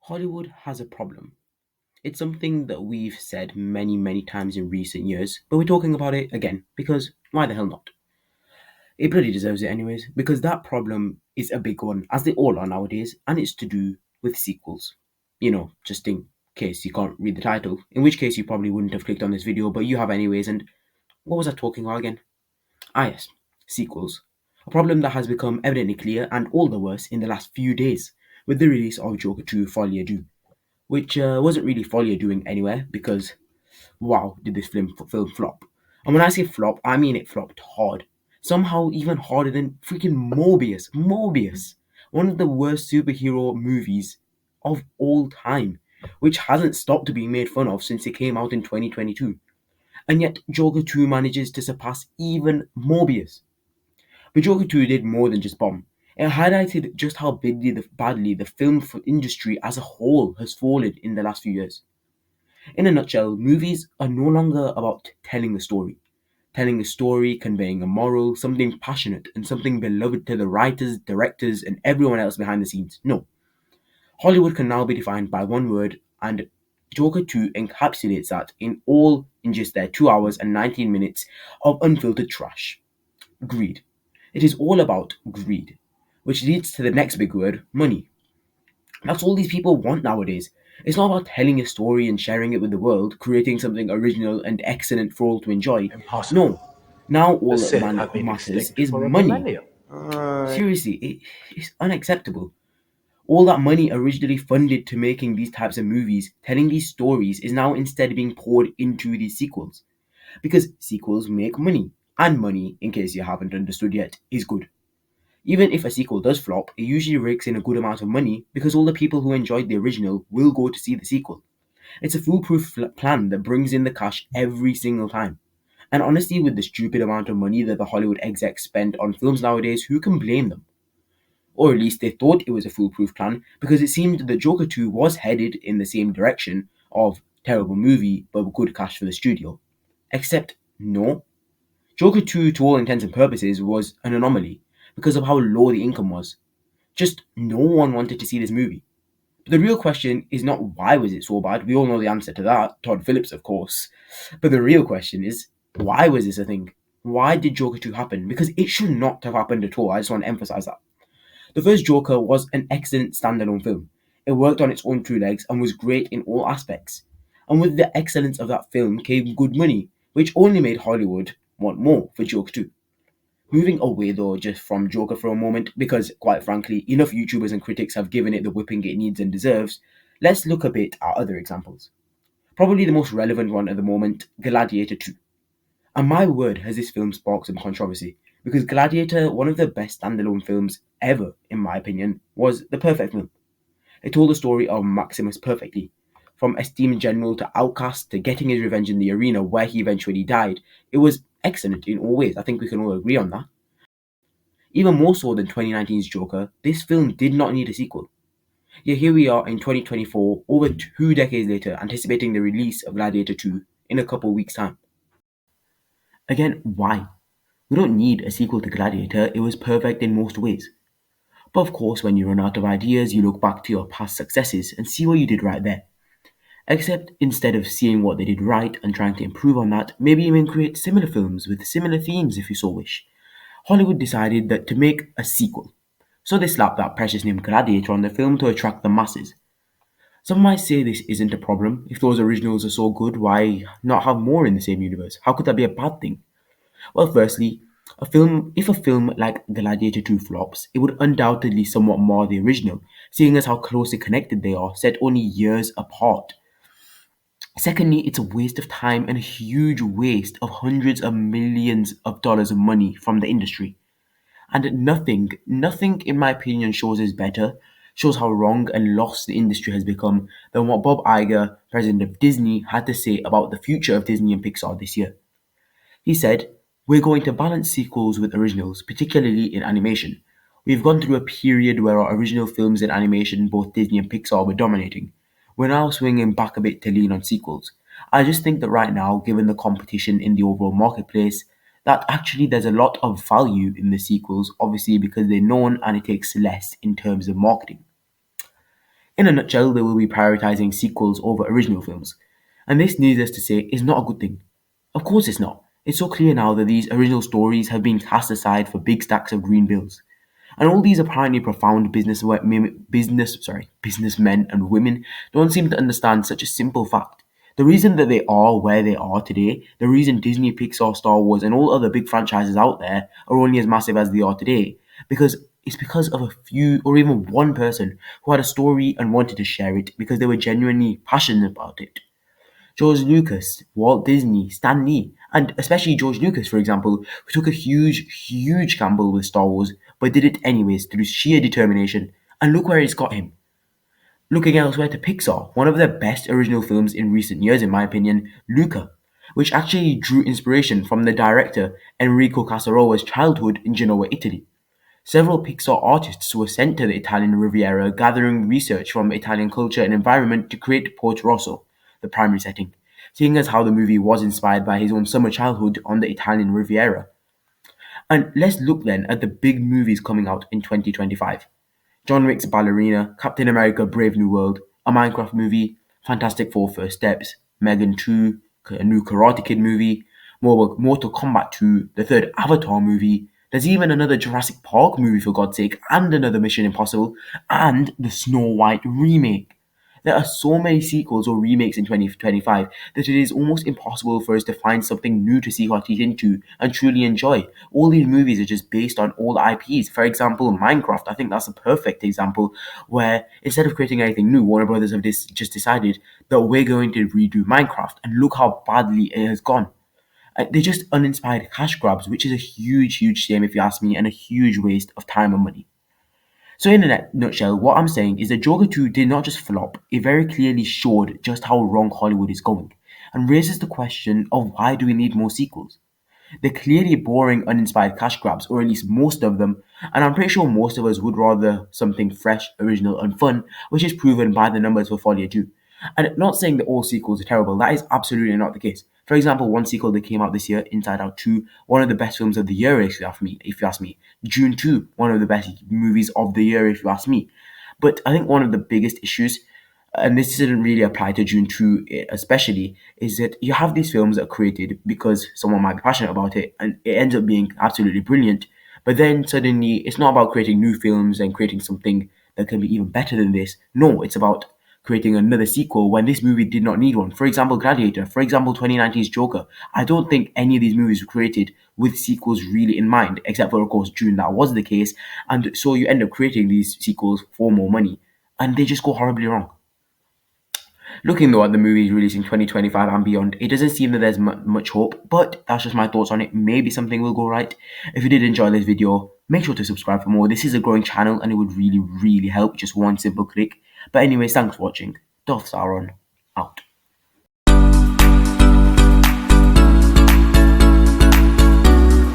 Hollywood has a problem. It's something that we've said many, many times in recent years, but we're talking about it again because why the hell not? It bloody deserves it, anyways, because that problem is a big one, as they all are nowadays, and it's to do with sequels. Just in case you can't read the title, in which case you probably wouldn't have clicked on this video, but you have anyways. And what was I talking about again? Ah, yes, sequels. A problem that has become evidently clear and all the worse in the last few days with the release of Joker 2 Folie à Deux, which wasn't really Folie à doing anywhere because wow, did this film flop. And when I say flop, I mean it flopped hard. Somehow even harder than freaking Morbius. Morbius! One of the worst superhero movies of all time, which hasn't stopped being made fun of since it came out in 2022. And yet Joker 2 manages to surpass even Morbius. But Joker 2 did more than just bomb. It highlighted just how badly the film industry as a whole has fallen in the last few years. In a nutshell, movies are no longer about telling a story. Telling a story, conveying a moral, something passionate, and something beloved to the writers, directors, and everyone else behind the scenes. No. Hollywood can now be defined by one word, and Joker 2 encapsulates that in just their 2 hours and 19 minutes of unfiltered trash. Greed. It is all about greed, which leads to the next big word, money. That's all these people want nowadays. It's not about telling a story and sharing it with the world, creating something original and excellent for all to enjoy. Impossible. No. Now The all that Sith have been matters extinct is for a money. millennium. Seriously, it's unacceptable. All that money originally funded to making these types of movies, telling these stories, is now instead being poured into these sequels. Because sequels make money. And money, in case you haven't understood yet, is good. Even if a sequel does flop, it usually rakes in a good amount of money because all the people who enjoyed the original will go to see the sequel. It's a foolproof plan that brings in the cash every single time. And honestly, with the stupid amount of money that the Hollywood execs spend on films nowadays, who can blame them? Or at least they thought it was a foolproof plan because it seemed that Joker 2 was headed in the same direction of terrible movie but good cash for the studio. Except, no. Joker 2, to all intents and purposes, was an anomaly because of how low the income was. Just no one wanted to see this movie. But the real question is not why was it so bad. We all know the answer to that. Todd Phillips, of course. But the real question is why was this a thing? Why did Joker 2 happen? Because it should not have happened at all. I just want to emphasize that. The first Joker was an excellent standalone film. It worked on its own two legs and was great in all aspects. And with the excellence of that film came good money, which only made Hollywood want more for Joker 2. Moving away though just from Joker for a moment, because quite frankly, enough YouTubers and critics have given it the whipping it needs and deserves, let's look a bit at other examples. Probably the most relevant one at the moment, Gladiator 2. And my word, has this film sparked some controversy, because Gladiator, one of the best standalone films ever, in my opinion, was the perfect film. It told the story of Maximus perfectly. From esteemed general to outcast to getting his revenge in the arena where he eventually died, it was excellent in all ways. I think we can all agree on that. Even more so than 2019's Joker, this film did not need a sequel. Yet here we are in 2024, over 2 decades later, anticipating the release of Gladiator 2 in a couple weeks' time. Again, why? We don't need a sequel to Gladiator, it was perfect in most ways. But of course, when you run out of ideas, you look back to your past successes and see what you did right there. Except instead of seeing what they did right and trying to improve on that, maybe even create similar films with similar themes if you so wish, Hollywood decided that to make a sequel. So they slapped that precious name Gladiator on the film to attract the masses. Some might say this isn't a problem. If those originals are so good, why not have more in the same universe? How could that be a bad thing? Well, firstly, if a film like Gladiator 2 flops, it would undoubtedly somewhat mar the original, seeing as how closely connected they are, set only years apart. Secondly, it's a waste of time and a huge waste of hundreds of millions of dollars of money from the industry. And nothing in my opinion shows us better, shows how wrong and lost the industry has become than what Bob Iger, president of Disney, had to say about the future of Disney and Pixar this year. He said, "We're going to balance sequels with originals, particularly in animation. We've gone through a period where our original films in animation, both Disney and Pixar, were dominating. We're now swinging back a bit to lean on sequels. I just think that right now, given the competition in the overall marketplace, that actually there's a lot of value in the sequels, obviously because they're known and it takes less in terms of marketing." In a nutshell, they will be prioritizing sequels over original films. And this, needless to say, is not a good thing. Of course it's not. It's so clear now that these original stories have been cast aside for big stacks of green bills. And all these apparently profound businessmen and women don't seem to understand such a simple fact. The reason that they are where they are today, the reason Disney, Pixar, Star Wars, and all other big franchises out there are only as massive as they are today, because it's because of a few or even one person who had a story and wanted to share it because they were genuinely passionate about it. George Lucas, Walt Disney, Stan Lee, and especially George Lucas, for example, who took a huge gamble with Star Wars, but did it anyways through sheer determination. And look where it's got him. Looking elsewhere to Pixar, one of their best original films in recent years, in my opinion, Luca, which actually drew inspiration from the director Enrico Casarova's childhood in Genoa, Italy. Several Pixar artists were sent to the Italian Riviera, gathering research from Italian culture and environment to create Porto Rosso, the primary setting, seeing as how the movie was inspired by his own summer childhood on the Italian Riviera. And let's look then at the big movies coming out in 2025. John Wick's Ballerina, Captain America Brave New World, a Minecraft movie, Fantastic Four First Steps, Megan 2, a new Karate Kid movie, Mortal Kombat 2, the third Avatar movie. There's even another Jurassic Park movie, for God's sake, and another Mission Impossible, and the Snow White remake. There are so many sequels or remakes in 2025 that it is almost impossible for us to find something new to sink our teeth into and truly enjoy. All these movies are just based on old IPs. For example, Minecraft, I think that's a perfect example where instead of creating anything new, Warner Brothers have just decided that we're going to redo Minecraft, and look how badly it has gone. They're just uninspired cash grabs, which is a huge shame if you ask me, and a huge waste of time and money. So, in a nutshell, what I'm saying is that Joker 2 did not just flop, it very clearly showed just how wrong Hollywood is going, and raises the question of why do we need more sequels? They're clearly boring, uninspired cash grabs, or at least most of them, and I'm pretty sure most of us would rather something fresh, original, and fun, which is proven by the numbers for Folia 2. And not saying that all sequels are terrible, that is absolutely not the case. For example, one sequel that came out this year, Inside Out 2, one of the best films of the year, if you ask me. June 2, one of the best movies of the year, if you ask me. But I think one of the biggest issues, and this didn't really apply to June 2 especially, is that you have these films that are created because someone might be passionate about it, and it ends up being absolutely brilliant. But then suddenly, it's not about creating new films and creating something that can be even better than this. No, it's about creating another sequel when this movie did not need one. For example, Gladiator. For example, 2019's Joker. I don't think any of these movies were created with sequels really in mind, except for, of course, June. That was the case. And so you end up creating these sequels for more money. And they just go horribly wrong. Looking though at the movies releasing 2025 and beyond, it doesn't seem that there's much hope, but that's just my thoughts on it. Maybe something will go right. If you did enjoy this video, make sure to subscribe for more. This is a growing channel and it would really help, just one simple click. But anyways, thanks for watching. Dolph Sauron, out.